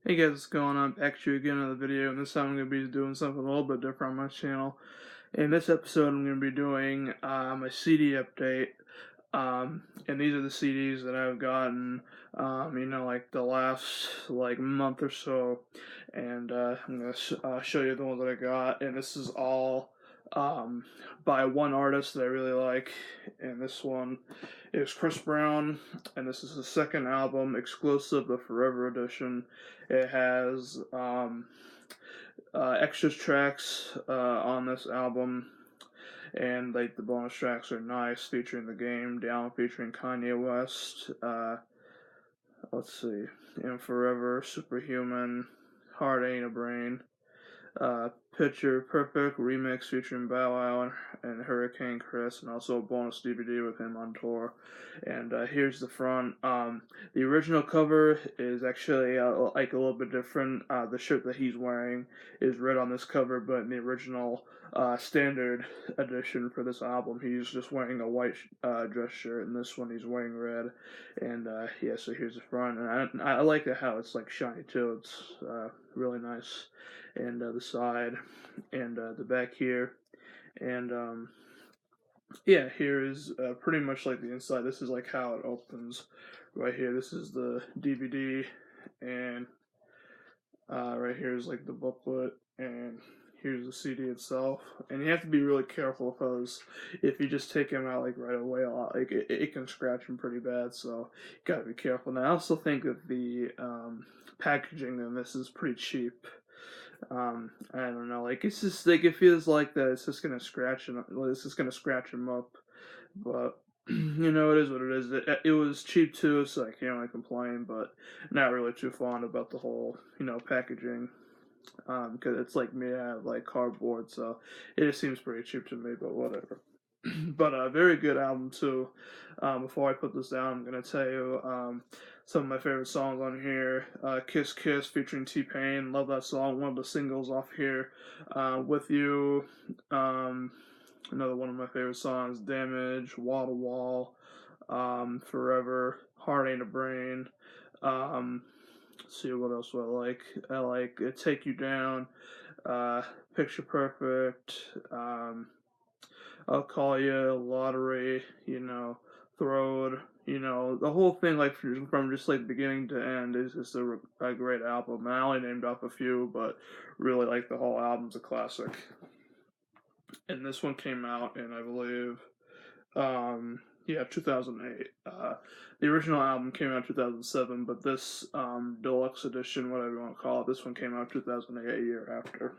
Hey guys, what's going on? Back to you again in the video, and this time I'm going to be doing something a little bit different on my channel. In this episode, I'm going to be doing my CD update, and these are the CDs that I've gotten, like the last month or so, and I'm going to show you the ones that I got, and this is all um, by one artist that I really like, and this one is Chris Brown, and this is the second album, exclusive, the Forever Edition. It has extra tracks on this album, and like the bonus tracks are nice, featuring The Game Down, featuring Kanye West. Let's see, and Forever, Superhuman, Heart Ain't a Brain, Picture Perfect remix featuring Bow Wow and Hurricane Chris, and also a bonus DVD with him on tour. And here's the front. The original cover is actually like a little bit different. The shirt that he's wearing is red on this cover, but in the original standard edition for this album, he's just wearing a white dress shirt, and this one he's wearing red. And yeah, so here's the front, and I like how it's like shiny too. It's really nice, and the side, and the back here, and yeah, here is pretty much like the inside. This is like how it opens right here. This is the DVD, and right here is like the booklet, and here's the CD itself. And you have to be really careful because if you just take them out like right away, a lot like it can scratch them pretty bad. So you gotta be careful. And I also think that the packaging in this is pretty cheap. I don't know, like it's just like it feels like that it's just gonna scratch him. It's just gonna scratch him up, but it is what it is. It was cheap too, so I can't really complain. But not really too fond about the whole packaging, because it's like made out of like cardboard, so it just seems pretty cheap to me. But whatever. But a very good album too. Before I put this down, I'm gonna tell you some of my favorite songs on here. "Kiss Kiss" featuring T Pain, love that song. One of the singles off here. "With You," um, another one of my favorite songs. "Damage," "Wall to Wall," "Forever," "Heart Ain't a Brain." Um, let's see what else do I like. I like "Take You Down," "Picture Perfect." I'll Call You, Lottery, Throne, the whole thing, like from just like beginning to end, is just a great album. I only named off a few, but really like the whole album's a classic. And this one came out in, I believe, yeah, 2008. The original album came out in 2007, but this deluxe edition, whatever you want to call it, this one came out 2008, a year after.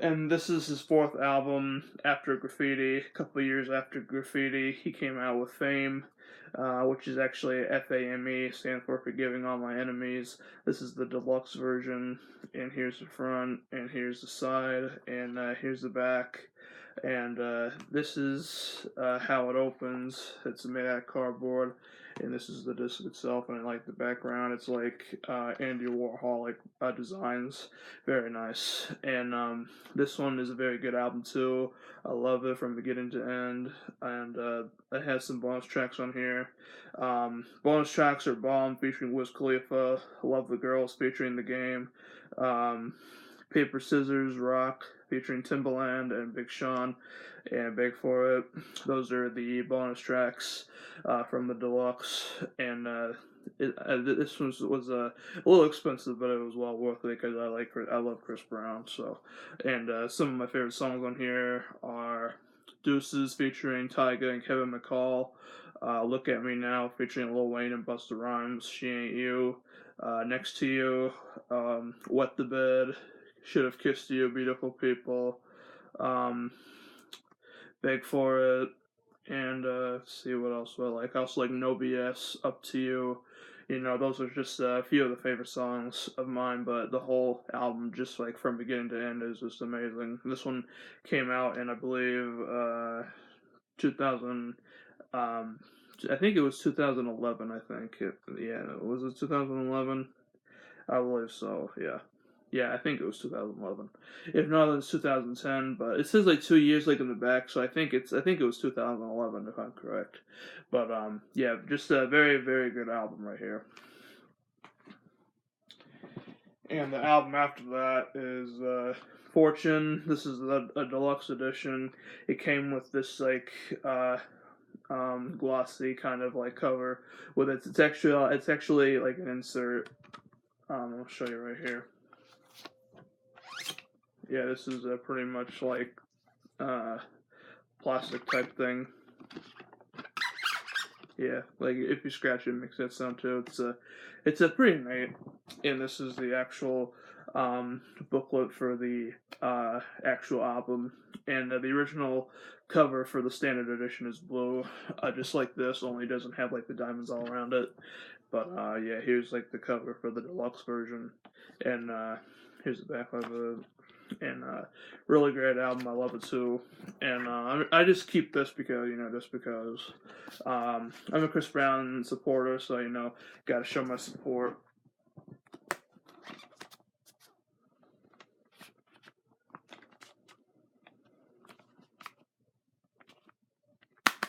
And this is his fourth album after Graffiti. A couple years after Graffiti, he came out with Fame, which is actually FAME, stands for Forgiving All My Enemies. This is the deluxe version, and here's the front, and here's the side, and here's the back. And this is how it opens. It's made out of cardboard, and this is the disc itself. And I like the background. It's like Andy Warhol like designs, very nice. And this one is a very good album too. I love it from beginning to end, and it has some bonus tracks on here. Bonus tracks are "Bomb" featuring Wiz Khalifa, "Love the Girls" featuring The Game, um, "Paper Scissors Rock" featuring Timbaland and Big Sean, and "Beg for It." Those are the bonus tracks from the deluxe, and this was a little expensive, but it was well worth it because I love Chris Brown. So, and some of my favorite songs on here are "Deuces" featuring Tyga and Kevin McCall, "Look at Me Now" featuring Lil Wayne and Busta Rhymes, "She Ain't You," "Next to You," "Wet the Bed," "Should Have Kissed You," "Beautiful People," um, "Beg for It," and see what else do I like. I also like "No BS," "Up to You." Those are just a few of the favorite songs of mine, but the whole album, just like from beginning to end, is just amazing. This one came out in, I believe, 2000. Um, I think it was 2011. I think yeah, was it 2011? I believe so. Yeah. Yeah, I think it was 2011. If not, it's 2010. But it says like 2 years, like in the back, so I think it was 2011 if I'm correct. But yeah, just a very very good album right here. And the album after that is Fortune. This is a deluxe edition. It came with this like glossy kind of like cover with it. It's actually like an insert. I'll show you right here. Yeah, this is pretty much like plastic type thing. Yeah, like if you scratch it, it makes that sound too. It's a pretty neat. And this is the actual booklet for the actual album. And the original cover for the standard edition is blue, just like this. Only doesn't have like the diamonds all around it. But yeah, here's like the cover for the deluxe version, and here's the back of it. And really great album. I love it too. And I just keep this because just because I'm a Chris Brown supporter, so got to show my support.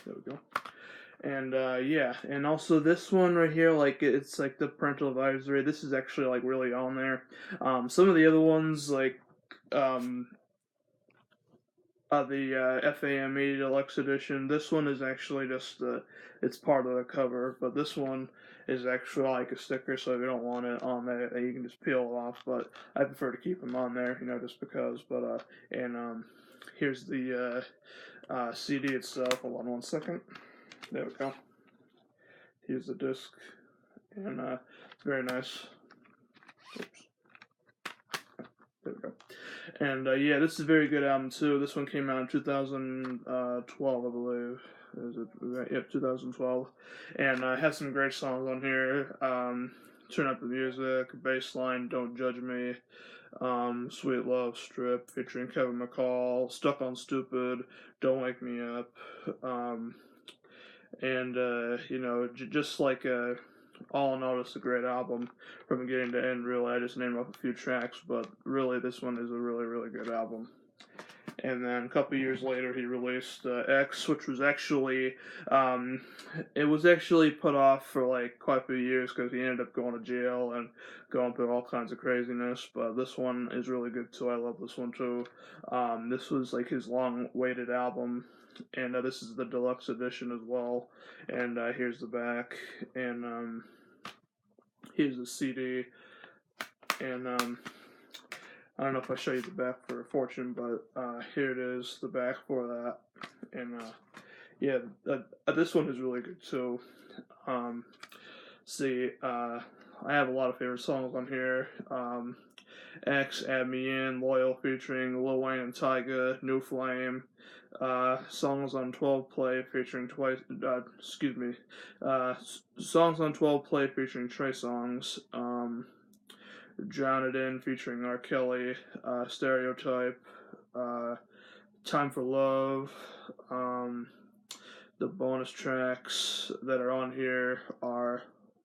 There we go. And yeah, and also this one right here, like it's like the parental advisory. This is actually like really on there. Some of the other ones like um, the FAME Deluxe Edition. This one is actually just it's part of the cover, but this one is actually like a sticker, so if you don't want it on there, you can just peel it off. But I prefer to keep them on there, just because. But and here's the CD itself. Hold on one second. There we go. Here's the disc, and very nice. Oops. There we go. And yeah, this is a very good album too. This one came out in 2012, I believe. Is it? Yep, 2012. And it has some great songs on here. Turn Up the Music, Baseline, Don't Judge Me, Sweet Love Strip featuring Kevin McCall, Stuck on Stupid, Don't Wake Me Up, and just like all in all, it's a great album from beginning to end. Really, I just named off a few tracks, but really, this one is a really, really good album. And then a couple years later, he released X, which was actually, it was actually put off for like quite a few years because he ended up going to jail and going through all kinds of craziness. But this one is really good too. I love this one too. This was like his long-awaited album, and this is the deluxe edition as well. And here's the back, and here's the CD, and I don't know if I show you the back for Fortune, but here it is, the back for that. And yeah, this one is really good too. See, I have a lot of favorite songs on here. X, Add Me In, Loyal featuring Lil Wayne and Tyga, New Flame. Songs on 12 Play featuring songs on 12 Play featuring Trey Songs. Drown It In featuring R. Kelly, Stereotype, uh, Time for Love. The bonus tracks that are on here are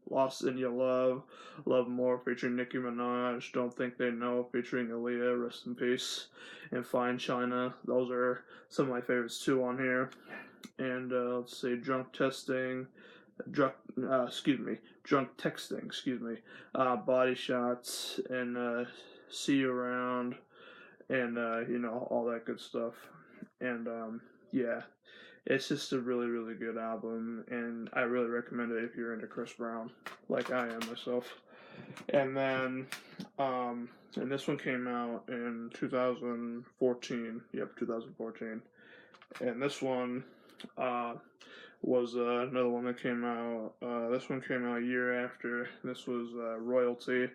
Lost in Your Love, Love More featuring Nicki Minaj, Don't Think They Know featuring Aaliyah, rest in peace, and Fine China. Those are some of my favorites too on here. And let's see, Drunk Testing, Drunk Texting, Body Shots, and See You Around, and all that good stuff. And yeah, it's just a really, really good album, and I really recommend it if you're into Chris Brown, like I am myself. And then, and this one came out in 2014. Yep, 2014. And this one, was another one that came out. This one came out a year after. This was Royalty,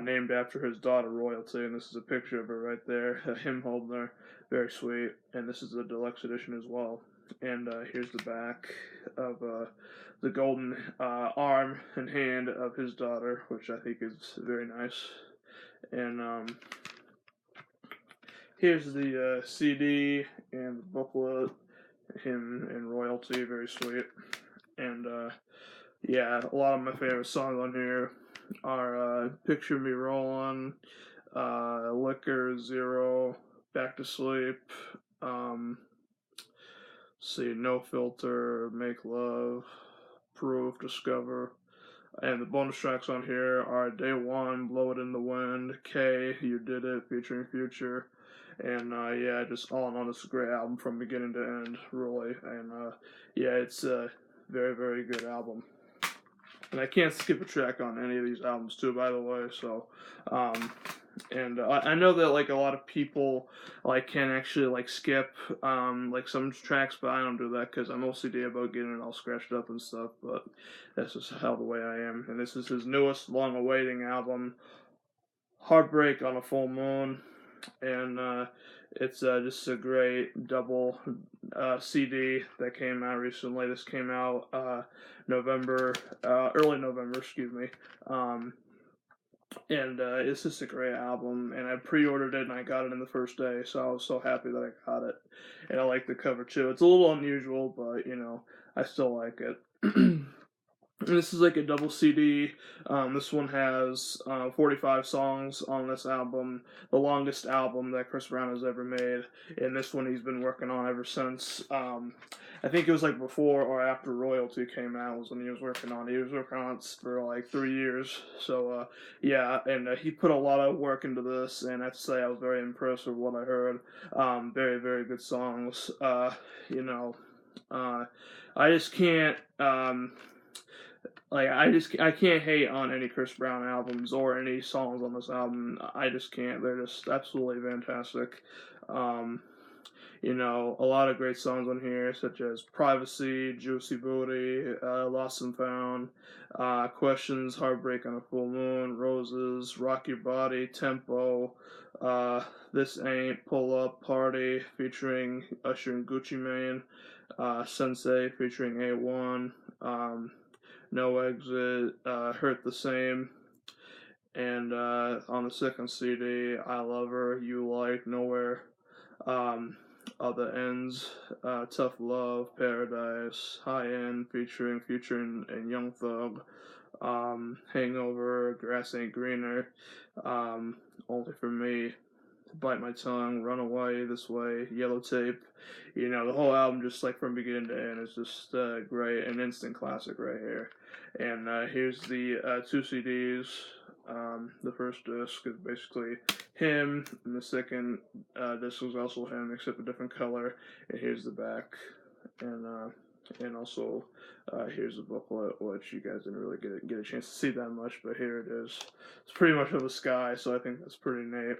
named after his daughter Royalty, and this is a picture of her right there, him holding her, very sweet. And this is the deluxe edition as well. And here's the back of the golden arm and hand of his daughter, which I think is very nice. And here's the CD and the booklet, him and Royalty, very sweet. And yeah, a lot of my favorite songs on here are Picture Me Rolling, Liquor, Zero, Back to Sleep, see No Filter, Make Love, Proof, Discover, And the bonus tracks on here are Day One, Blow It in the Wind, K, You Did It, featuring Future. And yeah, just all in all, it's a great album from beginning to end, really. And yeah, it's a very, very good album. And I can't skip a track on any of these albums, too, by the way. So, and I know that like a lot of people like can actually like skip like some tracks, but I don't do that because I'm OCD about getting it all scratched up and stuff. But that's just how the way I am. And this is his newest long-awaiting album, Heartbreak on a Full Moon, and it's just a great double CD that came out recently. This came out early November, excuse me. And it's just a great album, and I pre-ordered it and I got it in the first day, so I was so happy that I got it. And I like the cover too. It's a little unusual, but you know, I still like it. And this is like a double CD. This one has 45 songs on this album, the longest album that Chris Brown has ever made. And this one he's been working on ever since. I think it was like before or after Royalty came out was when he was working on it. He was working on it for like 3 years. So yeah, and he put a lot of work into this, and I have to say I was very impressed with what I heard. Very, very good songs. You know, I just can't. Like I can't hate on any Chris Brown albums or any songs on this album. I just can't. They're just absolutely fantastic. Um, you know, a lot of great songs on here, such as Privacy, Juicy Booty, Lost and Found, Questions, Heartbreak on a Full Moon, Roses, Rock Your Body, Tempo, This Ain't, Pull Up, Party, featuring Usher and Gucci Mane, Sensei, featuring A1, No Exit, Hurt the Same, and on the second CD, I Love Her, You Like, Nowhere, um, Other Ends, Tough Love, Paradise, High End, featuring Future and Young Thug, Hangover, Grass Ain't Greener, Only for Me, Bite My Tongue, Run Away, This Way, Yellow Tape. You know, the whole album, just like from beginning to end, is just great, an instant classic right here. And here's the 2 CDs. The first disc is basically him, and the second disc was also him, except a different color. And here's the back, and also here's the booklet, which you guys didn't really get a chance to see that much, but here it is. It's pretty much of a sky, so I think that's pretty neat.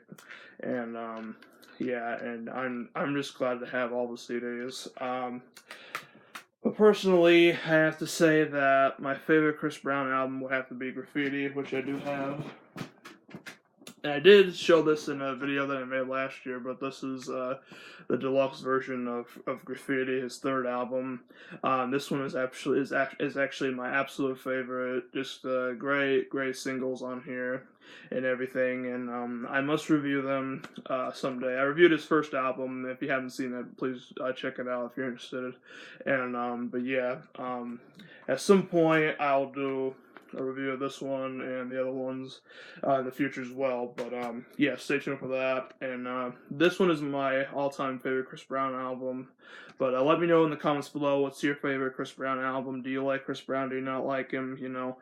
And yeah, and I'm just glad to have all the CDs. But personally, I have to say that my favorite Chris Brown album would have to be Graffiti, which I do have. And I did show this in a video that I made last year, but this is the deluxe version of Graffiti, his third album. This one is actually my absolute favorite. Just great singles on here and everything. And I must review them someday. I reviewed his first album. If you haven't seen it, please check it out if you're interested. And but yeah, at some point I'll do a review of this one and the other ones in the future as well. But yeah, stay tuned for that. And this one is my all-time favorite Chris Brown album. But let me know in the comments below, what's your favorite Chris Brown album? Do you like Chris Brown? Do you not like him? You know,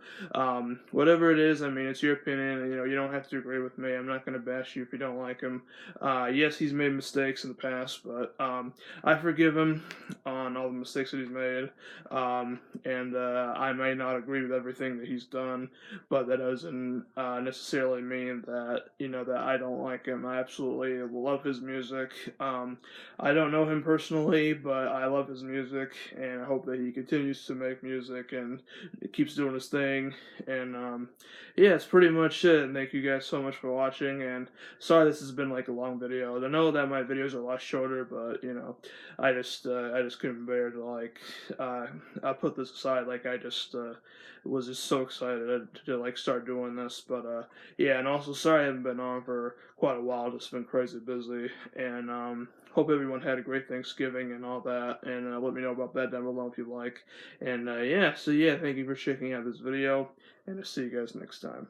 whatever it is, I mean, it's your opinion. You know, you don't have to agree with me. I'm not going to bash you if you don't like him. Yes, he's made mistakes in the past, but I forgive him on all the mistakes that he's made. And I may not agree with everything that he's done, but that doesn't necessarily mean that, you know, that I don't like him. I absolutely love his music. I don't know him personally, but I love his music, and I hope that he continues to make music and keeps doing his thing. And yeah, that's pretty much it. And thank you guys so much for watching. And sorry this has been like a long video. I know that my videos are a lot shorter, but you know, I just couldn't bear to like I put this aside. Like I just was just so excited to like start doing this. But yeah, and also sorry I haven't been on for quite a while. Just been crazy busy. And hope everyone had a great Thanksgiving and all that. And let me know about that down below if you like. And yeah, so yeah, thank you for checking out this video, and I'll see you guys next time.